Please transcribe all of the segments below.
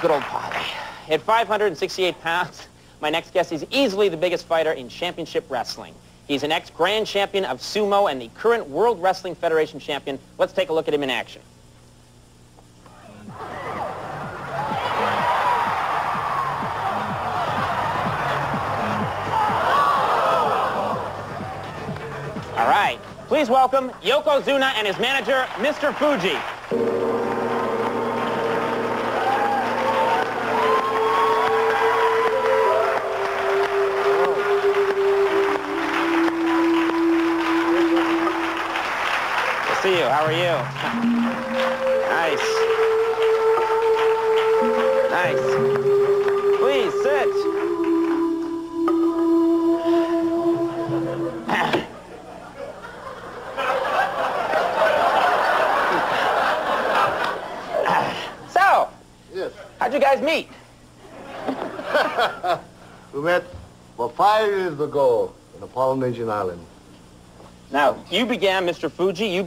good old Polly. At 568 pounds, my next guest is easily the biggest fighter in championship wrestling. He's an ex-grand champion of sumo and the current World Wrestling Federation champion. Let's take a look at him in action. All right, please welcome Yokozuna and his manager, Mr. Fuji. See you. How are you? Nice. Nice. Please sit. So, yes. How'd you guys meet? We met 5 years ago in a Polynesian island. Now, you began, Mr. Fuji, you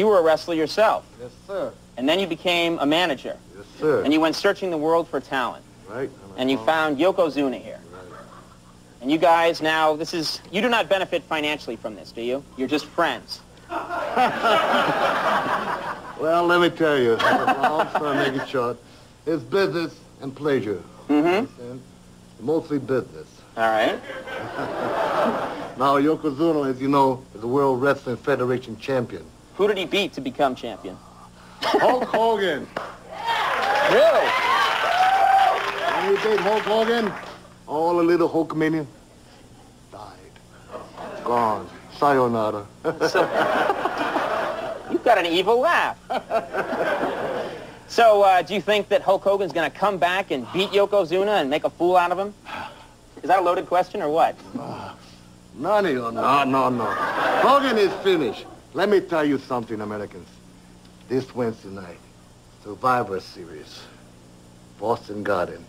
were a wrestler yourself. Yes, sir. And then you became a manager. Yes, sir. And you went searching the world for talent. Right. And you found Yokozuna here. Right. And you guys now, you do not benefit financially from this, do you? You're just friends. Well, let me tell you, I'll try to make it short. It's business and pleasure. Mm-hmm. Mostly business. All right. Now, Yokozuna, as you know, is the World Wrestling Federation champion. Who did he beat to become champion? Hulk Hogan. Really? When he beat Hulk Hogan, all the little Hulkamanians died. Gone. Sayonara. So, you've got an evil laugh. So, do you think that Hulk Hogan's going to come back and beat Yokozuna and make a fool out of him? Is that a loaded question or what? No. Hogan is finished. Let me tell you something, Americans. This Wednesday night, Survivor Series, Boston Garden,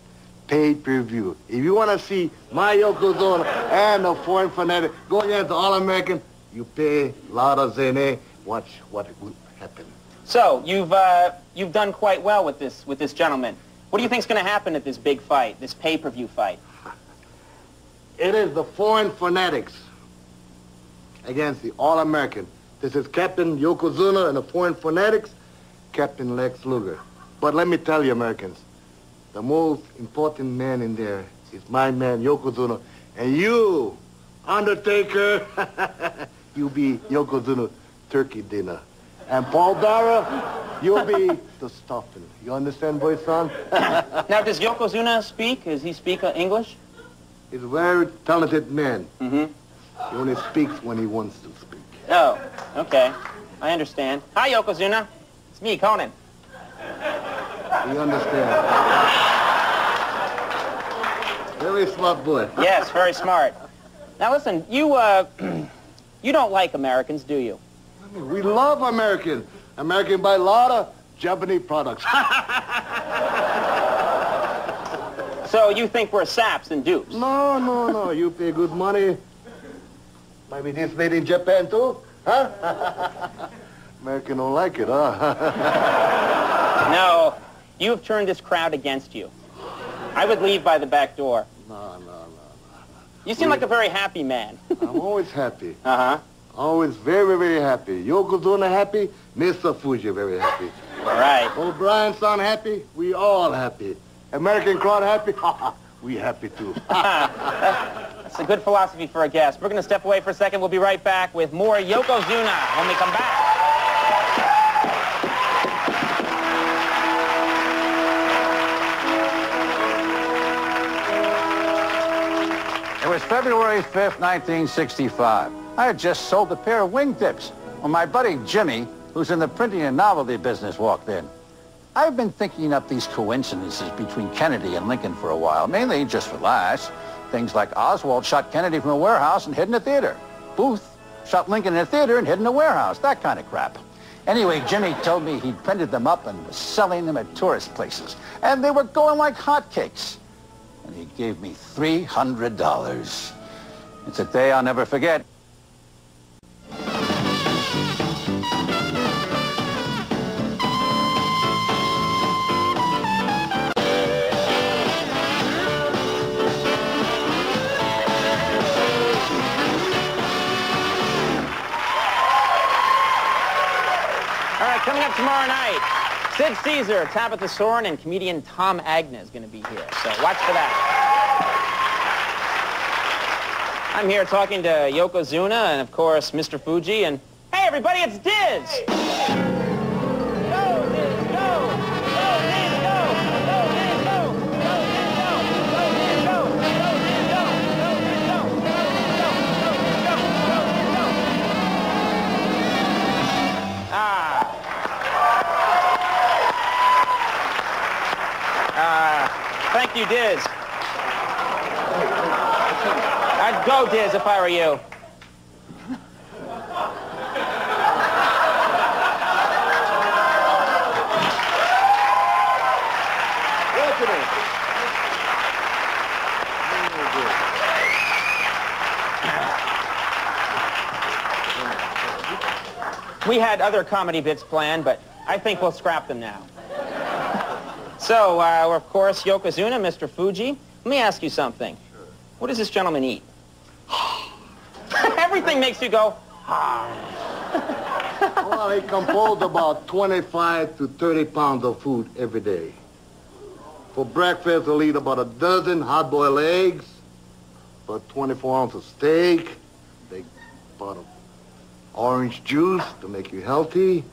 pay-per-view. If you want to see my Yokozuna and the Foreign Fanatic go against the All-American, you pay Lara Zene. Watch what will happen. So, you've done quite well with this gentleman. What do you think's going to happen at this big fight, this pay-per-view fight? It is the Foreign Fanatics against the All-American. This is Captain Yokozuna and the Foreign Fanatics, Captain Lex Luger. But let me tell you, Americans, the most important man in there is my man, Yokozuna. And you, Undertaker, you'll be Yokozuna turkey dinner. And Paul Dara, you'll be the stuffing. You understand, boy, son? Now, does Yokozuna speak? Does he speak English? He's a very talented man. Mm-hmm. He only speaks when he wants to speak. Oh, okay. I understand. Hi, Yokozuna. It's me, Conan. You understand? Very smart boy. Yes, very smart. Now, listen, you don't like Americans, do you? We love Americans. American buy a lot of Japanese products. So you think we're saps and dupes? No. You pay good money. Maybe this made in Japan too, huh? American don't like it, huh? No, you have turned this crowd against you. I would leave by the back door. No. You seem like a very happy man. I'm always happy. Uh-huh. Always very, very happy. Yokozuna happy, Mr. Fuji very happy. All right. O'Brien son happy, we all happy. American crowd happy, we happy too. That's a good philosophy for a guest. We're going to step away for a second. We'll be right back with more Yokozuna when we come back. It was February 5th, 1965. I had just sold a pair of wingtips when my buddy Jimmy, who's in the printing and novelty business, walked in. I've been thinking up these coincidences between Kennedy and Lincoln for a while, mainly just for laughs. Things like Oswald shot Kennedy from a warehouse and hid in a theater. Booth shot Lincoln in a theater and hid in a warehouse, that kind of crap. Anyway, Jimmy told me he'd printed them up and was selling them at tourist places. And they were going like hotcakes. And he gave me $300. It's a day I'll never forget. Sid Caesar, Tabitha Soren, and comedian Tom Agnew is going to be here, so watch for that. I'm here talking to Yokozuna and, of course, Mr. Fuji, and hey, everybody, it's Diz! Go, Diz, go! Go, Diz, go! Go, Diz, go! Go, Diz, go! Go, Diz, go! Go, Diz, go! Go, Diz, go! Go, Diz, go! Go, Diz, go! Go, Diz, go! Thank you, Diz. I'd go, Diz, if I were you. We had other comedy bits planned, but I think we'll scrap them now. So, of course, Yokozuna, Mr. Fuji. Let me ask you something. Sure. What does this gentleman eat? Everything makes you go, Well, he composed about 25 to 30 pounds of food every day. For breakfast, he'll eat about a dozen hard-boiled eggs, about 24 ounces of steak, big bottle of orange juice to make you healthy,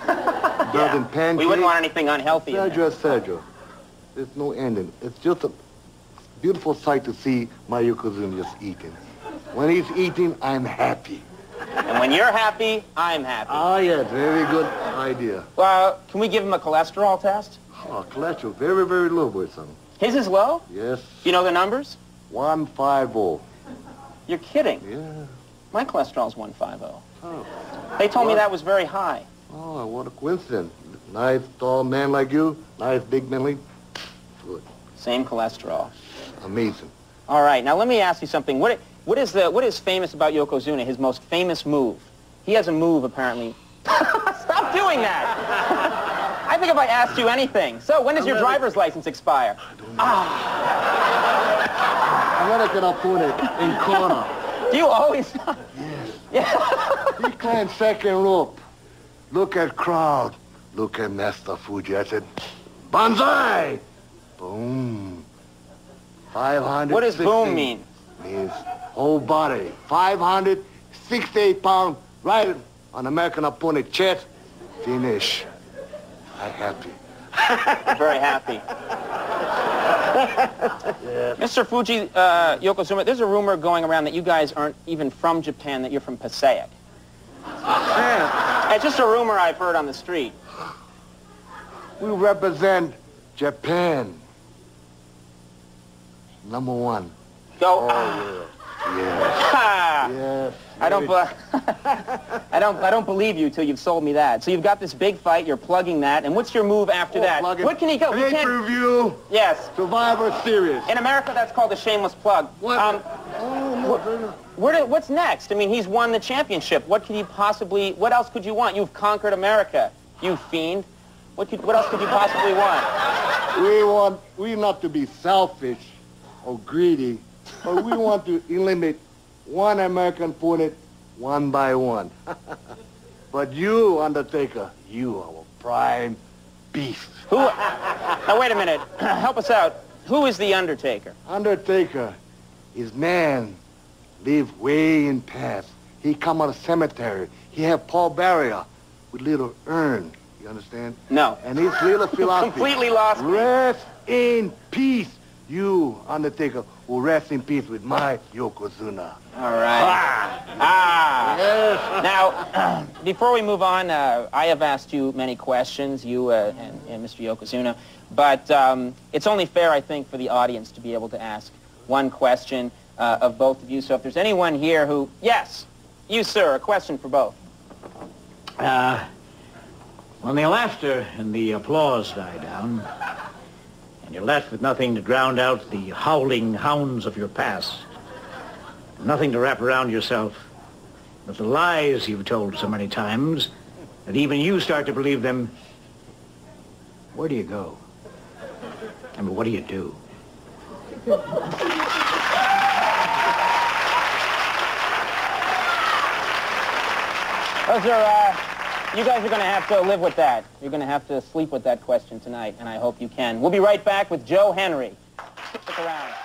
a dozen pancakes. We wouldn't want anything unhealthy in there. Sergio, there's no ending. It's just a beautiful sight to see my Yokozuna just eating. When he's eating, I'm happy. And when you're happy, I'm happy. Oh, yeah, very good idea. Well, can we give him a cholesterol test? Oh, cholesterol, very, very low, boy, son. His is low? Yes. You know the numbers? 150. You're kidding. Yeah. My cholesterol's 150. Oh. They told me that was very high. Oh, what a coincidence. Nice, tall man like you, nice, big man like good. Same cholesterol. Amazing. All right, now let me ask you something. What is famous about Yokozuna, his most famous move? He has a move, apparently. Stop doing that! I think if I asked you anything. So, when does your driver's license expire? I don't know. American opponent in corner. Do you always... Yes. Yeah. He climbed second rope. Look at crowd. Look at Master Fuji. I said, Banzai! Boom. 500. What does boom mean? Means whole body. 568 pounds right on American opponent chest. Finish. I'm happy. I'm very happy. Yes. Mr. Fuji, Yokozuna, there's a rumor going around that you guys aren't even from Japan, that you're from Passaic. It's just a rumor I've heard on the street. We represent Japan. Number one. Go. Oh, yes. Yes. I don't believe you till you've sold me that. So you've got this big fight, you're plugging that, and what's your move after that? Plugging. What can he go? He can't... Pay-per-view. Yes. Survivor Series. In America, that's called a shameless plug. What? What's next? I mean, he's won the championship. What else could you want? You've conquered America, you fiend. What else could you possibly want? We not to be selfish or greedy, but we want to eliminate one American opponent one by one. But you, Undertaker, you are our prime beast. Now, wait a minute. Help us out. Who is the Undertaker? Undertaker is man live way in past. He come out of cemetery. He have Paul Barrier with little urn. You understand? No. And his little philosophy. Completely lost me. Rest in peace. You, Undertaker, will rest in peace with my Yokozuna. All right. Yes. Now, before we move on, I have asked you many questions, you and Mr. Yokozuna, but it's only fair, I think, for the audience to be able to ask one question of both of you. So if there's anyone here who... Yes, you, sir, a question for both. When the laughter and the applause die down, and you're left with nothing to drown out the howling hounds of your past, nothing to wrap around yourself, but the lies you've told so many times that even you start to believe them, where do you go? I mean, what do you do? Those are You guys are going to have to live with that. You're going to have to sleep with that question tonight, and I hope you can. We'll be right back with Joe Henry. Stick around.